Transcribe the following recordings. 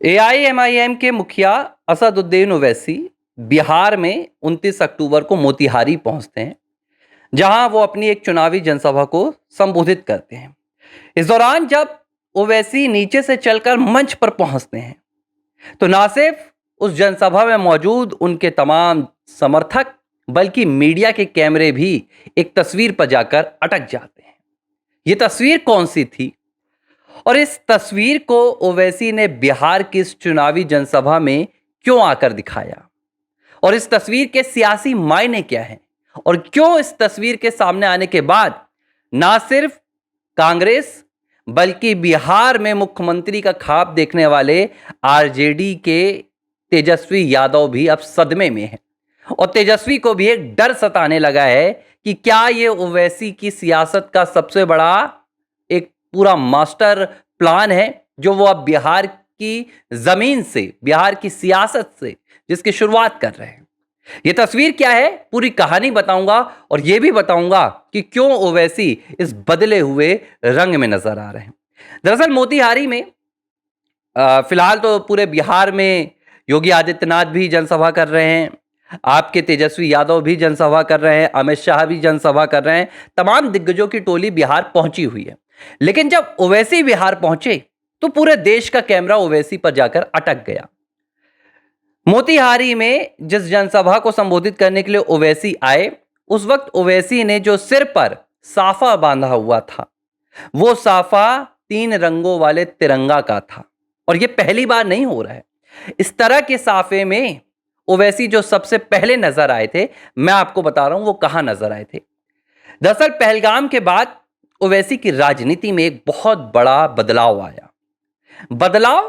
AIMIM के मुखिया असदुद्दीन ओवैसी बिहार में 29 अक्टूबर को मोतिहारी पहुंचते हैं, जहां वो अपनी एक चुनावी जनसभा को संबोधित करते हैं। इस दौरान जब ओवैसी नीचे से चलकर मंच पर पहुंचते हैं, तो ना सिर्फ उस जनसभा में मौजूद उनके तमाम समर्थक, बल्कि मीडिया के कैमरे भी एक तस्वीर पर जाकर अटक जाते हैं। ये तस्वीर कौन सी थी और इस तस्वीर को ओवैसी ने बिहार की इस चुनावी जनसभा में क्यों आकर दिखाया और इस तस्वीर के सियासी मायने क्या हैं और क्यों इस तस्वीर के सामने आने के बाद ना सिर्फ कांग्रेस बल्कि बिहार में मुख्यमंत्री का ख्वाब देखने वाले आरजेडी के तेजस्वी यादव भी अब सदमे में हैं और तेजस्वी को भी एक डर सताने लगा है कि क्या ये ओवैसी की सियासत का सबसे बड़ा एक पूरा मास्टर प्लान है जो वो अब बिहार की जमीन से, बिहार की सियासत से जिसकी शुरुआत कर रहे हैं। ये तस्वीर क्या है, पूरी कहानी बताऊंगा और ये भी बताऊंगा कि क्यों ओवैसी इस बदले हुए रंग में नजर आ रहे हैं। दरअसल मोतिहारी में फिलहाल तो पूरे बिहार में योगी आदित्यनाथ भी जनसभा कर रहे हैं, आपके तेजस्वी यादव भी जनसभा कर रहे हैं, अमित शाह भी जनसभा कर रहे हैं, तमाम दिग्गजों की टोली बिहार पहुंची हुई है। लेकिन जब ओवैसी बिहार पहुंचे तो पूरे देश का कैमरा ओवैसी पर जाकर अटक गया। मोतिहारी में जिस जनसभा को संबोधित करने के लिए ओवैसी आए, उस वक्त ओवैसी ने जो सिर पर साफा बांधा हुआ था, वो साफा 3 रंगों वाले तिरंगा का था और ये पहली बार नहीं हो रहा है। इस तरह के साफे में ओवैसी जो सबसे पहले नजर आए थे, मैं आपको बता रहा हूं वो कहां नजर आए थे। दरअसल पहलगाम के बाद ओवैसी की राजनीति में एक बहुत बड़ा बदलाव आया। बदलाव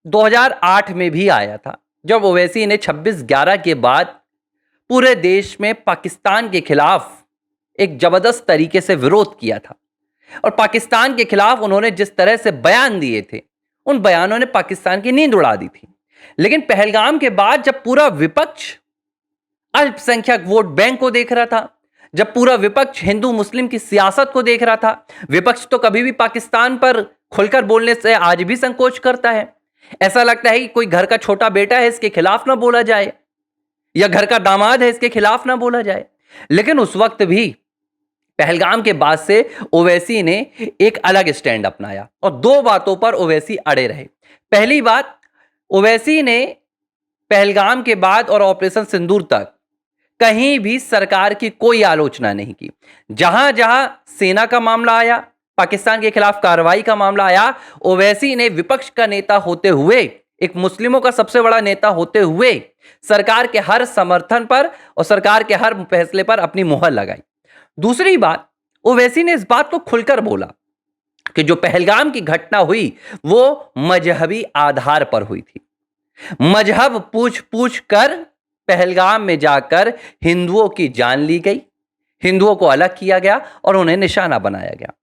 2008 में भी आया था, जब ओवैसी ने 26/11 के बाद पूरे देश में पाकिस्तान के खिलाफ एक जबरदस्त तरीके से विरोध किया था और पाकिस्तान के खिलाफ उन्होंने जिस तरह से बयान दिए थे, उन बयानों ने पाकिस्तान की नींद उड़ा दी थी। लेकिन पहलगाम के बाद जब पूरा विपक्ष अल्पसंख्यक वोट बैंक को देख रहा था, जब पूरा विपक्ष हिंदू मुस्लिम की सियासत को देख रहा था, विपक्ष तो कभी भी पाकिस्तान पर खुलकर बोलने से आज भी संकोच करता है। ऐसा लगता है कि कोई घर का छोटा बेटा है, इसके खिलाफ ना बोला जाए, या घर का दामाद है, इसके खिलाफ ना बोला जाए। लेकिन उस वक्त भी पहलगाम के बाद से ओवैसी ने एक अलग स्टैंड अपनाया और 2 बातों पर ओवैसी अड़े रहे। पहली बात, ओवैसी ने पहलगाम के बाद और ऑपरेशन सिंदूर तक कहीं भी सरकार की कोई आलोचना नहीं की। जहां जहां सेना का मामला आया, पाकिस्तान के खिलाफ कार्रवाई का मामला आया, ओवैसी ने विपक्ष का नेता होते हुए, एक मुस्लिमों का सबसे बड़ा नेता होते हुए सरकार के हर समर्थन पर और सरकार के हर फैसले पर अपनी मुहर लगाई। दूसरी बात, ओवैसी ने इस बात को खुलकर बोला कि जो पहलगाम की घटना हुई वो मजहबी आधार पर हुई थी। मजहब पूछ पूछ कर पहलगाम में जाकर हिंदुओं की जान ली गई, हिंदुओं को अलग किया गया और उन्हें निशाना बनाया गया।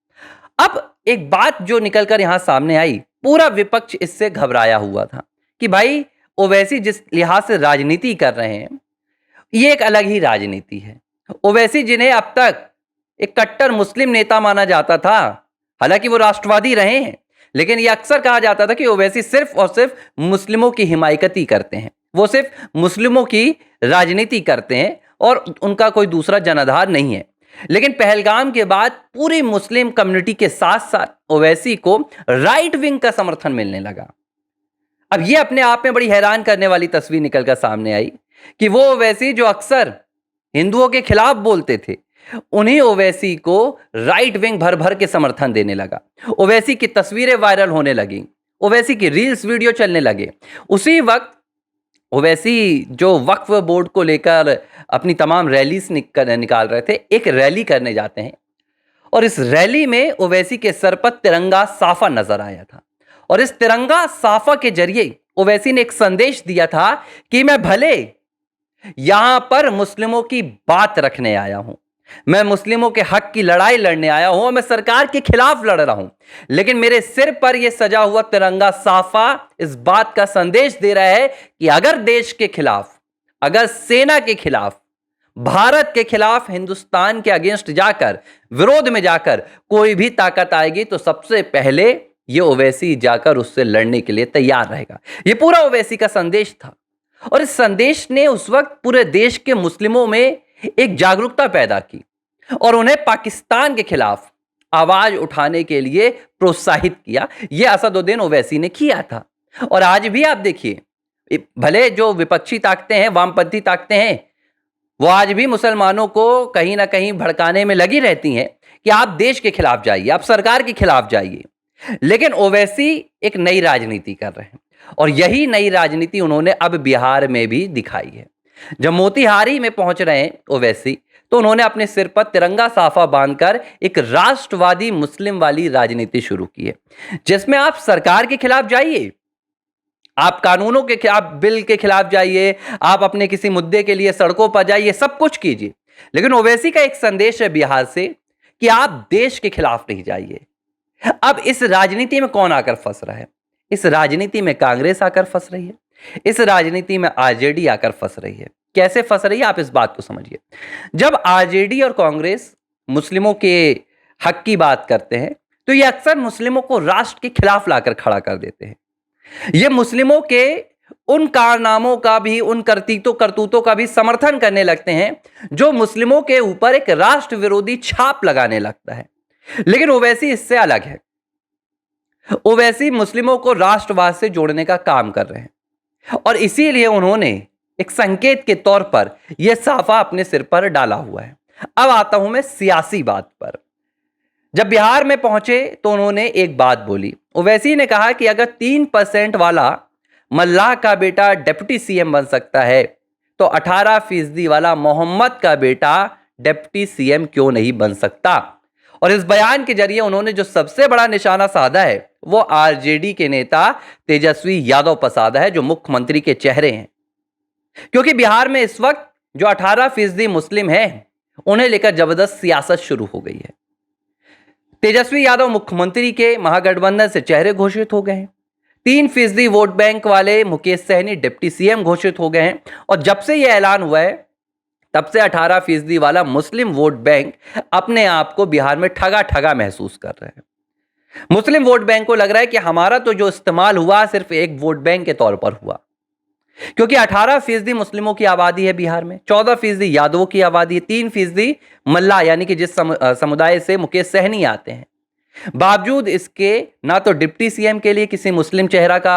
अब एक बात जो निकलकर यहां सामने आई, पूरा विपक्ष इससे घबराया हुआ था कि भाई ओवैसी जिस लिहाज से राजनीति कर रहे हैं, ये एक अलग ही राजनीति है। ओवैसी जिन्हें अब तक एक कट्टर मुस्लिम नेता माना जाता था, हालांकि वो राष्ट्रवादी रहे हैं, लेकिन यह अक्सर कहा जाता था कि ओवैसी सिर्फ और सिर्फ मुस्लिमों की हिमायती करते हैं, वो सिर्फ मुस्लिमों की राजनीति करते हैं और उनका कोई दूसरा जनाधार नहीं है। लेकिन पहलगाम के बाद पूरी मुस्लिम कम्युनिटी के साथ साथ ओवैसी को राइट विंग का समर्थन मिलने लगा। अब यह अपने आप में बड़ी हैरान करने वाली तस्वीर निकलकर सामने आई कि वो ओवैसी जो अक्सर हिंदुओं के खिलाफ बोलते थे, उन्हीं ओवैसी को राइट विंग भर भर के समर्थन देने लगा। ओवैसी की तस्वीरें वायरल होने लगी, ओवैसी की रील्स वीडियो चलने लगे। उसी वक्त ओवैसी जो वक्फ बोर्ड को लेकर अपनी तमाम रैलीज निकाल रहे थे, एक रैली करने जाते हैं और इस रैली में ओवैसी के सर पर तिरंगा साफा नजर आया था और इस तिरंगा साफा के जरिए ओवैसी ने एक संदेश दिया था कि मैं भले यहां पर मुस्लिमों की बात रखने आया हूं, मैं मुस्लिमों के हक की लड़ाई लड़ने आया हूं, मैं सरकार के खिलाफ लड़ रहा हूं, लेकिन मेरे सिर पर यह सजा हुआ तिरंगा साफा इस बात का संदेश दे रहा है कि अगर देश के खिलाफ, अगर सेना के खिलाफ, भारत के खिलाफ, हिंदुस्तान के अगेंस्ट जाकर, विरोध में जाकर कोई भी ताकत आएगी तो सबसे पहले ये ओवैसी जाकर उससे लड़ने के लिए तैयार रहेगा। ये पूरा ओवैसी का संदेश था और इस संदेश ने उस वक्त पूरे देश के मुस्लिमों में एक जागरूकता पैदा की और उन्हें पाकिस्तान के खिलाफ आवाज उठाने के लिए प्रोत्साहित किया। यह असदुद्दीन ओवैसी ने किया था। और आज भी आप देखिए, भले जो विपक्षी ताकतें हैं, वामपंथी ताकतें हैं, वो आज भी मुसलमानों को कहीं ना कहीं भड़काने में लगी रहती हैं कि आप देश के खिलाफ जाइए, आप सरकार के खिलाफ जाइए। लेकिन ओवैसी एक नई राजनीति कर रहे हैं और यही नई राजनीति उन्होंने अब बिहार में भी दिखाई है। जब मोतिहारी में पहुंच रहे हैं ओवैसी, तो उन्होंने अपने सिर पर तिरंगा साफा बांधकर एक राष्ट्रवादी मुस्लिम वाली राजनीति शुरू की है, जिसमें आप सरकार के खिलाफ जाइए, आप कानूनों के खिलाफ, बिल के खिलाफ जाइए, आप अपने किसी मुद्दे के लिए सड़कों पर जाइए, सब कुछ कीजिए। लेकिन ओवैसी का एक संदेश है बिहार से कि आप देश के खिलाफ नहीं जाइए। अब इस राजनीति में कौन आकर फंस रहा है? इस राजनीति में कांग्रेस आकर फंस रही है, इस राजनीति में आरजेडी आकर फंस रही है। कैसे फंस रही है, आप इस बात को समझिए। जब आरजेडी और कांग्रेस मुस्लिमों के हक की बात करते हैं, तो ये अक्सर मुस्लिमों को राष्ट्र के खिलाफ लाकर खड़ा कर देते हैं। ये मुस्लिमों के उन कारनामों का भी, उन करतूतों का भी समर्थन करने लगते हैं जो मुस्लिमों के ऊपर एक राष्ट्र विरोधी छाप लगाने लगता है। लेकिन ओवैसी इससे अलग है। ओवैसी मुस्लिमों को राष्ट्रवाद से जोड़ने का काम कर रहे हैं और इसीलिए उन्होंने एक संकेत के तौर पर यह साफा अपने सिर पर डाला हुआ है। अब आता हूं मैं सियासी बात पर। जब बिहार में पहुंचे तो उन्होंने एक बात बोली। ओवैसी ने कहा कि अगर 3% वाला मल्लाह का बेटा डिप्टी सीएम बन सकता है, तो 18% वाला मोहम्मद का बेटा डिप्टी सीएम क्यों नहीं बन सकता। और इस बयान के जरिए उन्होंने जो सबसे बड़ा निशाना साधा है वो आरजेडी के नेता तेजस्वी यादव पर साधा है, जो मुख्यमंत्री के चेहरे हैं। क्योंकि बिहार में इस वक्त जो 18% मुस्लिम हैं, उन्हें लेकर जबरदस्त सियासत शुरू हो गई है। तेजस्वी यादव मुख्यमंत्री के महागठबंधन से चेहरे घोषित हो गए हैं। 3% वोट बैंक वाले मुकेश सहनी डिप्टी सीएम घोषित हो गए हैं। और जब से यह ऐलान हुआ है, तब से 18% वाला मुस्लिम वोट बैंक अपने आप को बिहार में ठगा ठगा महसूस कर रहे हैं। मुस्लिम वोट बैंक को लग रहा है कि हमारा तो जो इस्तेमाल हुआ सिर्फ एक वोट बैंक के तौर पर हुआ, क्योंकि 18% मुस्लिमों की आबादी है बिहार में, 14% यादवों की आबादी है, 3% मल्ला यानी कि जिस समुदाय से मुकेश सहनी आते हैं। बावजूद इसके ना तो डिप्टी सीएम के लिए किसी मुस्लिम चेहरा का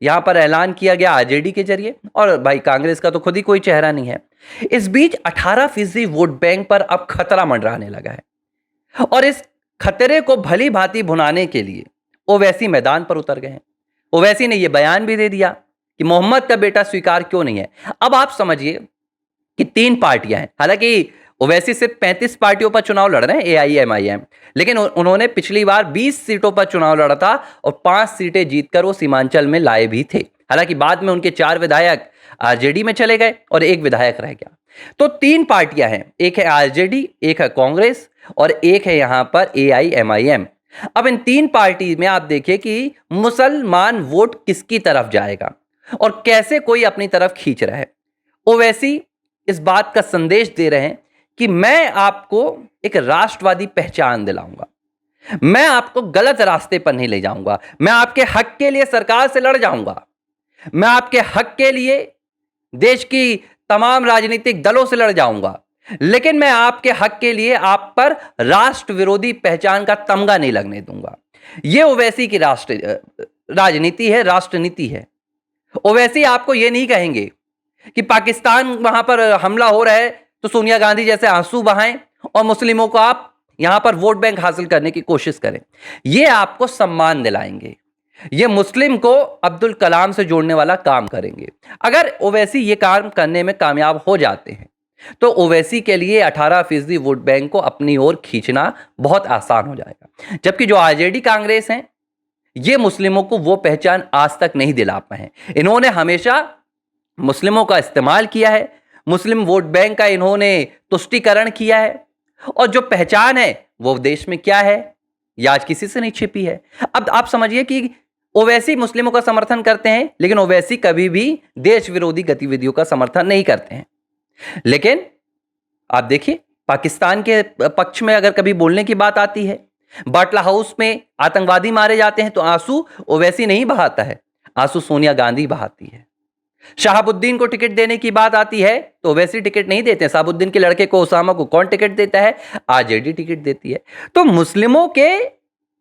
यहां पर ऐलान किया गया आरजेडी के जरिए, और भाई कांग्रेस का तो खुद ही कोई चेहरा नहीं है। इस बीच 18% वोट बैंक पर अब खतरा मंडराने लगा है और इस खतरे को भली भांति भुनाने के लिए ओवैसी मैदान पर उतर गए हैं। ओवैसी ने यह बयान भी दे दिया कि मोहम्मद का बेटा स्वीकार क्यों नहीं है। अब आप समझिए कि 3 पार्टियां हैं, हालांकि ओवैसी सिर्फ 35 पार्टियों पर चुनाव लड़ रहे हैं, एआईएमआईएम, लेकिन उन्होंने पिछली बार 20 सीटों पर चुनाव लड़ा था और 5 सीटें जीतकर वो सीमांचल में लाए भी थे। हालांकि बाद में उनके 4 विधायक आरजेडी में चले गए और 1 विधायक रह गया। तो 3 पार्टियां हैं, एक है आरजेडी, एक है कांग्रेस और एक है यहां पर एआईएमआईएम। अब इन 3 पार्टी में आप देखिए कि मुसलमान वोट किसकी तरफ जाएगा और कैसे कोई अपनी तरफ खींच रहा है। ओवैसी इस बात का संदेश दे रहे हैं कि मैं आपको एक राष्ट्रवादी पहचान दिलाऊंगा, मैं आपको गलत रास्ते पर नहीं ले जाऊंगा, मैं आपके हक के लिए सरकार से लड़ जाऊंगा, मैं आपके हक के लिए देश की तमाम राजनीतिक दलों से लड़ जाऊंगा, लेकिन मैं आपके हक के लिए आप पर राष्ट्र विरोधी पहचान का तमगा नहीं लगने दूंगा। यह ओवैसी की राजनीति है, राष्ट्रनीति है। ओवैसी आपको यह नहीं कहेंगे कि पाकिस्तान वहां पर हमला हो रहा है तो सोनिया गांधी जैसे आंसू बहाएं और मुस्लिमों को आप यहां पर वोट बैंक हासिल करने की कोशिश करें। यह आपको सम्मान दिलाएंगे, ये मुस्लिम को अब्दुल कलाम से जोड़ने वाला काम करेंगे। अगर ओवैसी ये काम करने में कामयाब हो जाते हैं तो ओवैसी के लिए 18% वोट बैंक को अपनी ओर खींचना बहुत आसान हो जाएगा। जबकि जो आरजेडी कांग्रेस हैं, ये मुस्लिमों को वो पहचान आज तक नहीं दिला पाए। इन्होंने हमेशा मुस्लिमों का इस्तेमाल किया है, मुस्लिम वोट बैंक का इन्होंने तुष्टीकरण किया है, और जो पहचान है वो देश में क्या है ये आज किसी से नहीं छिपी है। अब आप समझिए कि ओवैसी मुस्लिमों का समर्थन करते हैं, लेकिन ओवैसी कभी भी देश विरोधी गतिविधियों का समर्थन नहीं करते हैं। लेकिन आप देखिए पाकिस्तान के पक्ष में अगर कभी बोलने की बात आती है बाटला हाउस में आतंकवादी मारे जाते हैं तो आंसू ओवैसी नहीं बहाता है, आंसू सोनिया गांधी बहाती है। शहाबुद्दीन को टिकट देने की बात आती है तो ओवैसी टिकट नहीं देते हैं। शहाबुद्दीन के लड़के को, उसामा को कौन टिकट देता है? आरजेडी टिकट देती है। तो मुस्लिमों के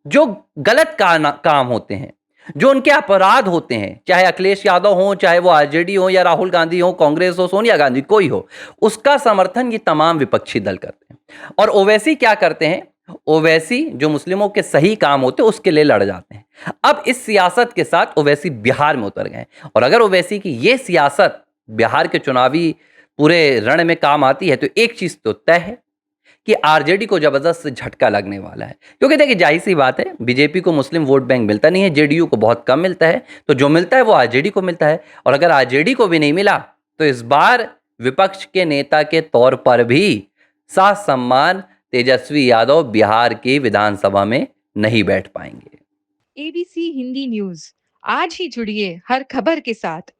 जो गलत काम होते हैं, जो उनके अपराध होते हैं, चाहे अखिलेश यादव हो, चाहे वो आरजेडी हो या राहुल गांधी हो, कांग्रेस हो, सोनिया गांधी, कोई हो, उसका समर्थन ये तमाम विपक्षी दल करते हैं। और ओवैसी क्या करते हैं? ओवैसी जो मुस्लिमों के सही काम होते हैं उसके लिए लड़ जाते हैं। अब इस सियासत के साथ ओवैसी बिहार में उतर गए और अगर ओवैसी की ये सियासत बिहार के चुनावी पूरे रण में काम आती है तो एक चीज तो तय है कि आरजेडी को जबरदस्त झटका लगने वाला है। क्योंकि देखिए जाहिर सी बात है, बीजेपी को मुस्लिम वोट बैंक मिलता नहीं है, जेडीयू को बहुत कम मिलता है, तो जो मिलता है वो आरजेडी को मिलता है। और अगर आरजेडी को भी नहीं मिला तो इस बार विपक्ष के नेता के तौर पर भी सम्मान तेजस्वी यादव बिहार की विधानसभा में नहीं बैठ पाएंगे। एबीसी हिंदी न्यूज, आज ही जुड़िए हर खबर के साथ